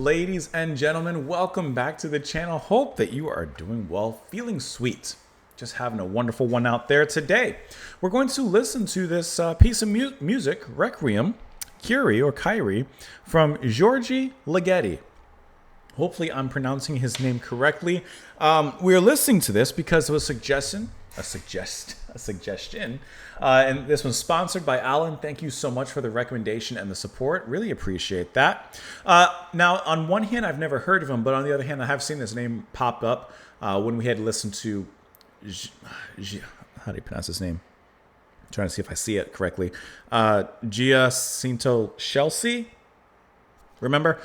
ladies and gentlemen. Welcome back to the channel. Hope that you are doing well, feeling sweet, just having a wonderful one out there today. We're going to listen to this piece of music, Requiem, Kyrie, from György Ligeti. Hopefully I'm pronouncing his name correctly. We're listening to this because of a suggestion, and this was sponsored by Alan. Thank you so much for the recommendation and the support. Really appreciate that. Now, on one hand, I've never heard of him, but on the other hand, I have seen this name pop up when we had listened to, how do you pronounce his name? I'm trying to see if I see it correctly. Giacinto Chelsea. Remember?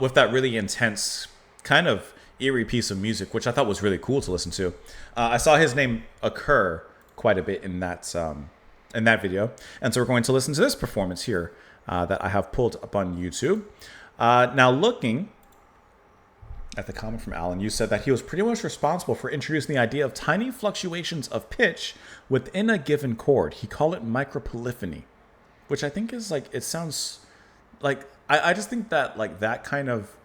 With that really intense, kind of eerie piece of music, which I thought was really cool to listen to. I saw his name occur quite a bit in that video. And so we're going to listen to this performance here that I have pulled up on YouTube. Now, looking at the comment from Alan, you said that he was pretty much responsible for introducing the idea of tiny fluctuations of pitch within a given chord. He called it micropolyphony, which I think is like, it sounds like, I just think that like that kind of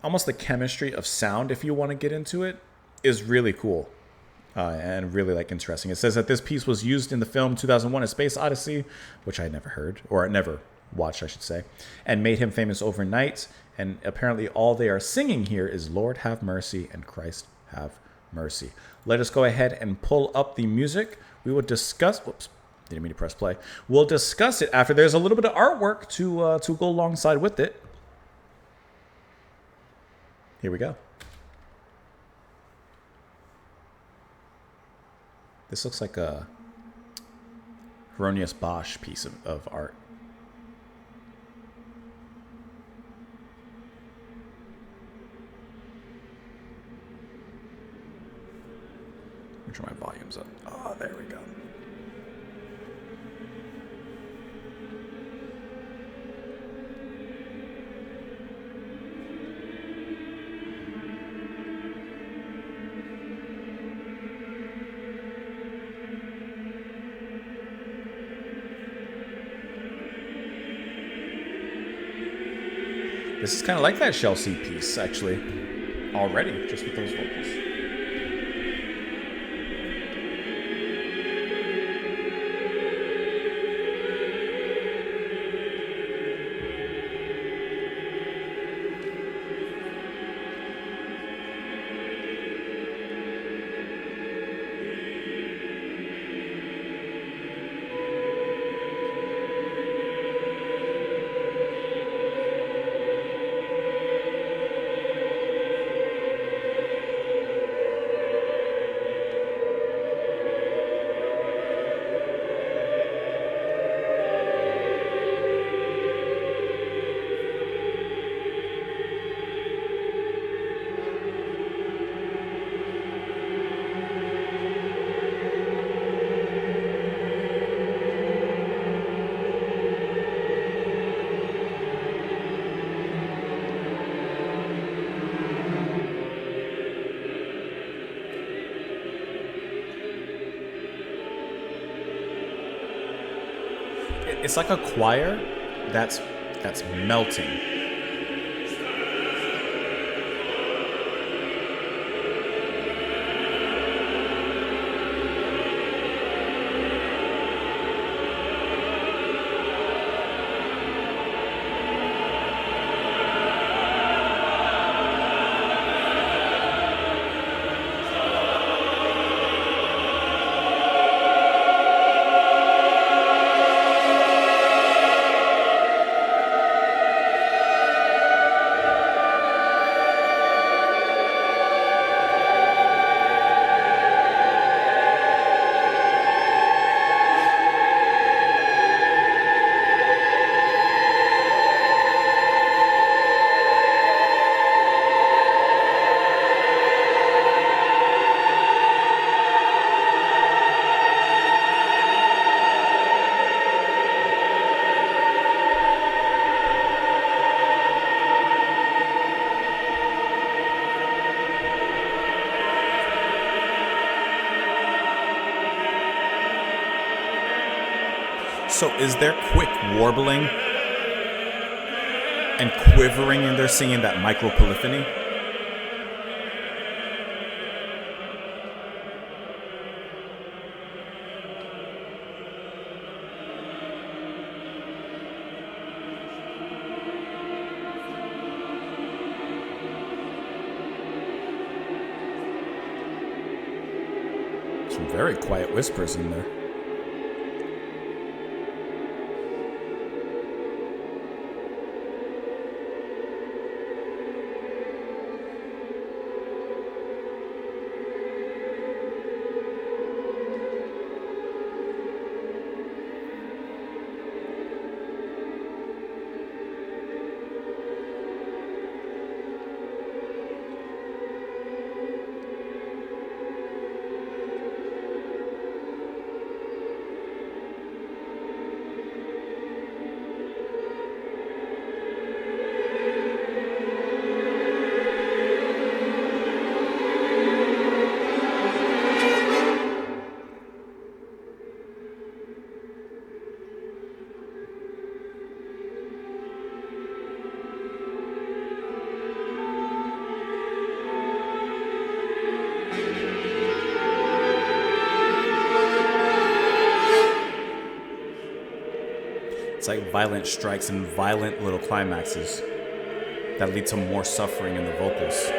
almost the chemistry of sound, if you want to get into it, is really cool and really like interesting. It says that this piece was used in the film 2001: A Space Odyssey, which I never heard, or never watched, I should say, and made him famous overnight. And apparently all they are singing here is Lord have mercy and Christ have mercy. Let us go ahead and pull up the music. We will discuss, whoops, didn't mean to press play. We'll discuss it after there's a little bit of artwork to go alongside with it. Here we go. This looks like a Hieronymus Bosch piece of art. Make sure my volume's up. Oh, there we go. This is kind of like that Chelsea piece, actually, already, just with those vocals. It's like a choir that's melting. So is there quick warbling and quivering in their singing, that micro polyphony. Some very quiet whispers in there. It's like violent strikes and violent little climaxes that lead to more suffering in the vocals.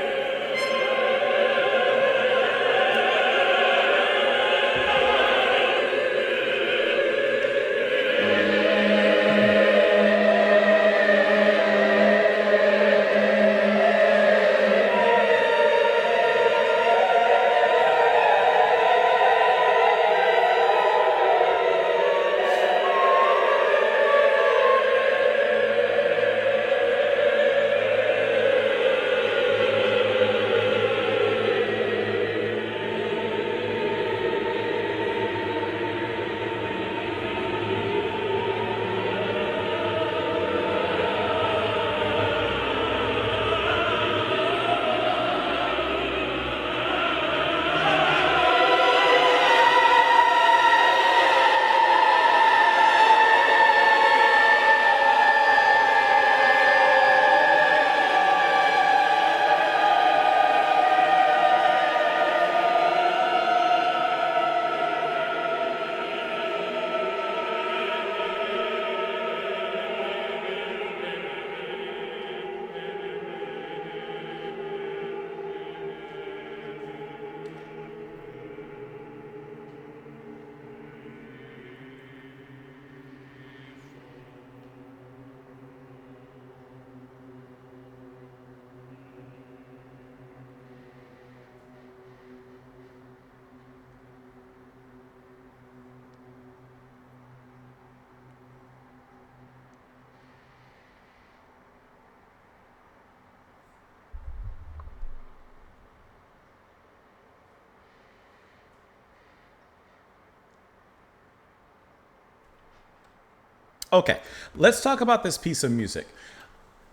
Okay, let's talk about this piece of music.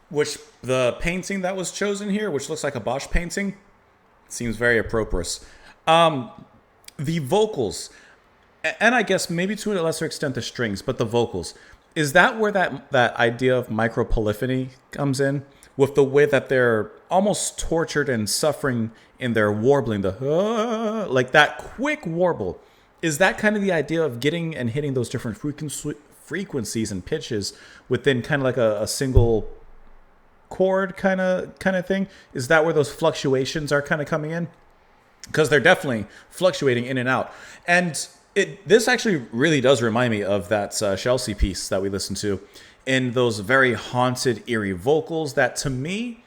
Which the painting that was chosen here, which looks like a Bosch painting, seems very appropriate. The vocals, and I guess maybe to a lesser extent the strings, but the vocals, is that where that idea of micro polyphony comes in? With the way that they're almost tortured and suffering in their warbling, like that quick warble. Is that kind of the idea of getting and hitting those different frequencies and pitches within kind of like a single chord kind of thing? Is that where those fluctuations are kind of coming in? Because they're definitely fluctuating in and out. And this actually really does remind me of that Chelsea piece that we listened to, in those very haunted, eerie vocals that, to me,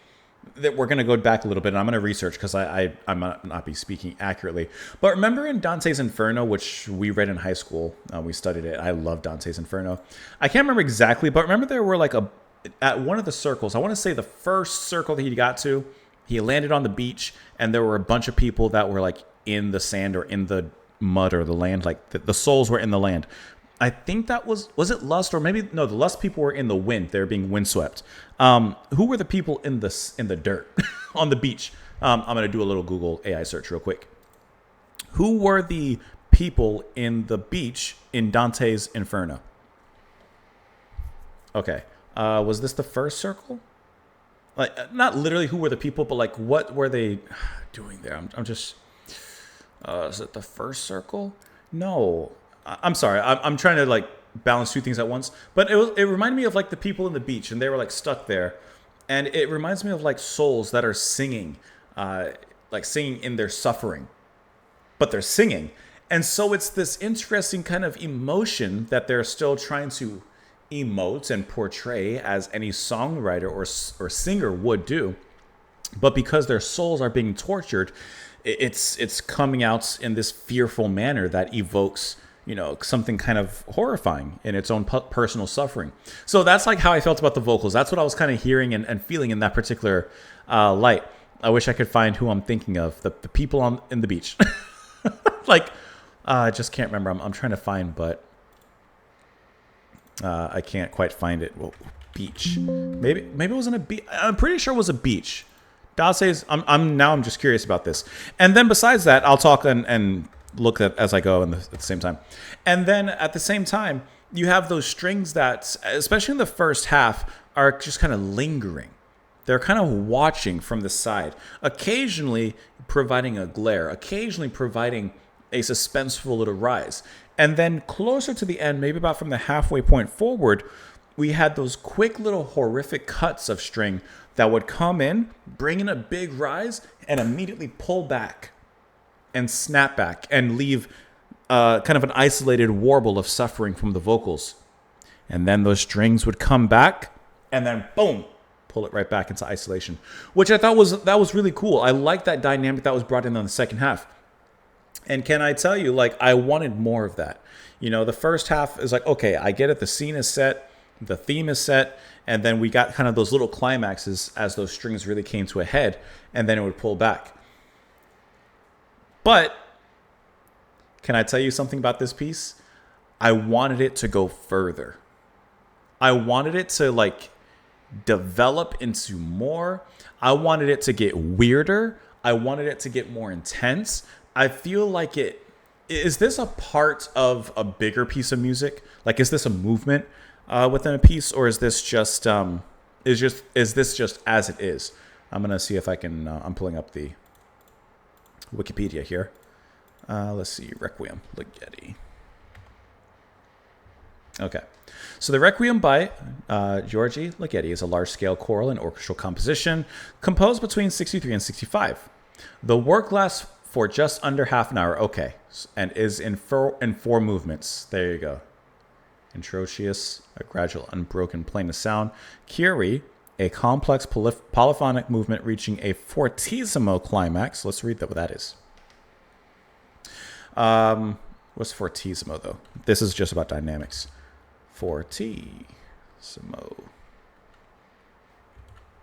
that we're going to go back a little bit, and I'm going to research because I might not be speaking accurately. But remember in Dante's Inferno, which we read in high school, we studied it. I love Dante's Inferno. I can't remember exactly, but remember there were at one of the circles, I want to say the first circle that he got to, he landed on the beach, and there were a bunch of people that were like in the sand or in the mud or the land, like the souls were in the land. I think that was it Lust, or maybe no, the Lust people were in the wind. They were being windswept. Who were the people in the dirt on the beach? I'm gonna do a little Google AI search real quick. Who were the people in the beach in Dante's Inferno? Okay, Was this the first circle? Like, not literally who were the people, but like what were they doing there? I'm just. Is it the first circle? No, I'm sorry. I'm trying to like balance two things at once. But it reminded me of like the people in the beach, and they were like stuck there, and it reminds me of like souls that are singing, like singing in their suffering, but they're singing, and so it's this interesting kind of emotion that they're still trying to emote and portray as any songwriter or singer would do, but because their souls are being tortured, it's coming out in this fearful manner that evokes something kind of horrifying in its own personal suffering. So that's like how I felt about the vocals. That's what I was kind of hearing and feeling in that particular light. I wish I could find who I'm thinking of, the people in the beach. Like I just can't remember. I'm trying to find, but I can't quite find it. Well, beach. Maybe it wasn't a beach. I'm pretty sure it was a beach. Dase's. I'm just curious about this. And then besides that, I'll talk and look at as I go at the same time. And then at the same time, you have those strings that, especially in the first half, are just kind of lingering. They're kind of watching from the side, occasionally providing a glare, occasionally providing a suspenseful little rise. And then closer to the end, maybe about from the halfway point forward, we had those quick little horrific cuts of string that would come in, bring in a big rise, and immediately pull back and snap back and leave kind of an isolated warble of suffering from the vocals. And then those strings would come back and then boom, pull it right back into isolation, which I thought was really cool. I like that dynamic that was brought in the second half. And can I tell you, like, I wanted more of that. The first half is like, okay, I get it. The scene is set, the theme is set, and then we got kind of those little climaxes as those strings really came to a head, and then it would pull back. But can I tell you something about this piece? I wanted it to go further. I wanted it to like develop into more. I wanted it to get weirder. I wanted it to get more intense. I feel like is this a part of a bigger piece of music? Like, is this a movement within a piece, or is this just is this just as it is? I'm gonna see if I can. I'm pulling up the Wikipedia here. Let's see, Requiem, Ligeti. Okay, so the Requiem by György Ligeti is a large-scale choral and orchestral composition composed between 63 and 65. The work lasts for just under half an hour, okay, and is in four movements. There you go. Introitious, a gradual, unbroken plane of sound. Kyrie, a complex polyphonic movement reaching a fortissimo climax. Let's read what that is. What's fortissimo, though? This is just about dynamics. Fortissimo.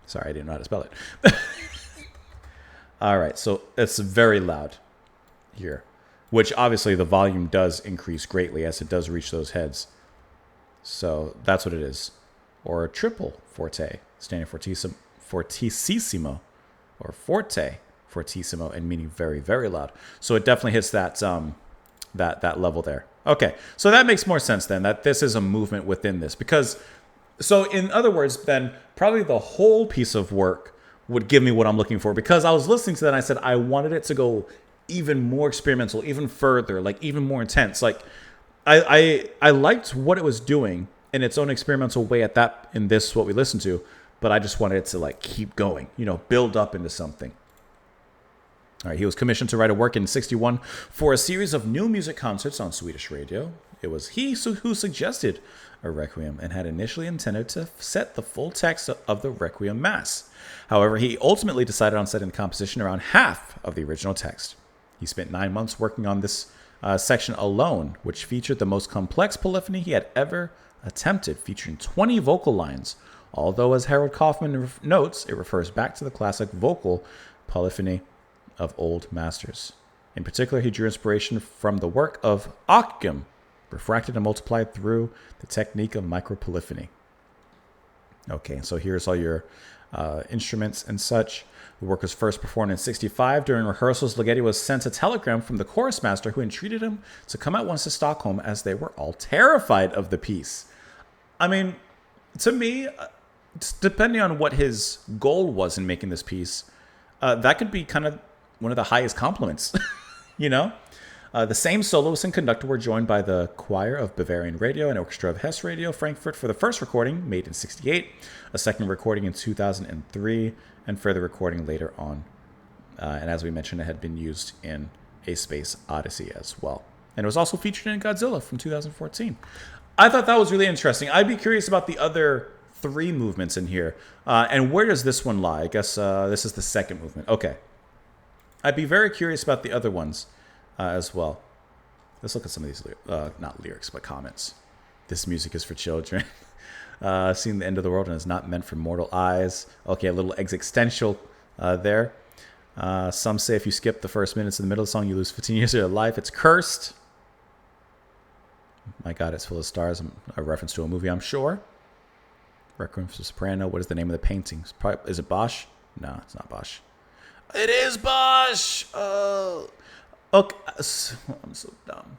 Sorry, I didn't know how to spell it. All right, so it's very loud here, which obviously the volume does increase greatly as it does reach those heads. So that's what it is. Or a triple forte, standing fortissimo, or forte fortissimo, and meaning very, very loud. So it definitely hits that that level there. Okay, so that makes more sense then, that this is a movement within this. Because, so in other words, then probably the whole piece of work would give me what I'm looking for, because I was listening to that and I said I wanted it to go even more experimental, even further, like even more intense. Like I liked what it was doing in its own experimental way in this what we listened to, but I just wanted it to like keep going, build up into something. All right, he was commissioned to write a work in 1961 for a series of new music concerts on Swedish radio. It was he who suggested a Requiem and had initially intended to set the full text of the Requiem Mass. However, he ultimately decided on setting the composition around half of the original text. He spent 9 months working on this section alone, which featured the most complex polyphony he had ever attempted, featuring 20 vocal lines. Although, as Harold Kaufman notes, it refers back to the classic vocal polyphony of old masters. In particular, he drew inspiration from the work of Requiem, refracted and multiplied through the technique of micropolyphony. Okay, so here's all your instruments and such. The work was first performed in 1965. During rehearsals, Ligeti was sent a telegram from the chorus master, who entreated him to come at once to Stockholm, as they were all terrified of the piece. I mean, to me, depending on what his goal was in making this piece, that could be kind of one of the highest compliments, you know? The same soloist and conductor were joined by the Choir of Bavarian Radio and Orchestra of Hesse Radio, Frankfurt, for the first recording, made in 1968, a second recording in 2003, and further recording later on. And as we mentioned, it had been used in A Space Odyssey as well. And it was also featured in Godzilla from 2014. I thought that was really interesting. I'd be curious about the other 3 movements in here. And where does this one lie? I guess this is the second movement. Okay. I'd be very curious about the other ones as well. Let's look at some of these, not lyrics, but comments. This music is for children. Seeing the end of the world and is not meant for mortal eyes. Okay, a little existential there. Some say if you skip the first minutes in the middle of the song, you lose 15 years of your life. It's cursed. My God, it's full of stars. A reference to a movie, I'm sure. Requiem for Soprano. What is the name of the painting? Is it Bosch? No, it's not Bosch. It is Bosch! Oh. Okay. I'm so dumb.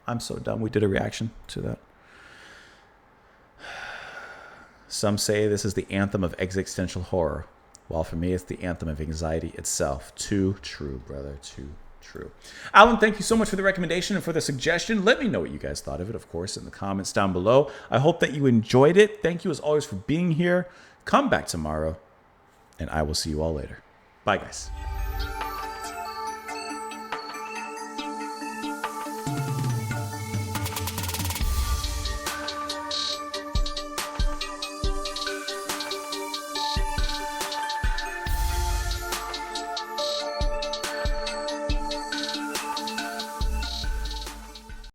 I'm so dumb. We did a reaction to that. Some say this is the anthem of existential horror, while for me it's the anthem of anxiety itself. Too true, brother. Too true. Alan, thank you so much for the recommendation and for the suggestion. Let me know what you guys thought of it, of course, in the comments down below. I hope that you enjoyed it. Thank you as always for being here. Come back tomorrow, and I will see you all later. Bye, guys.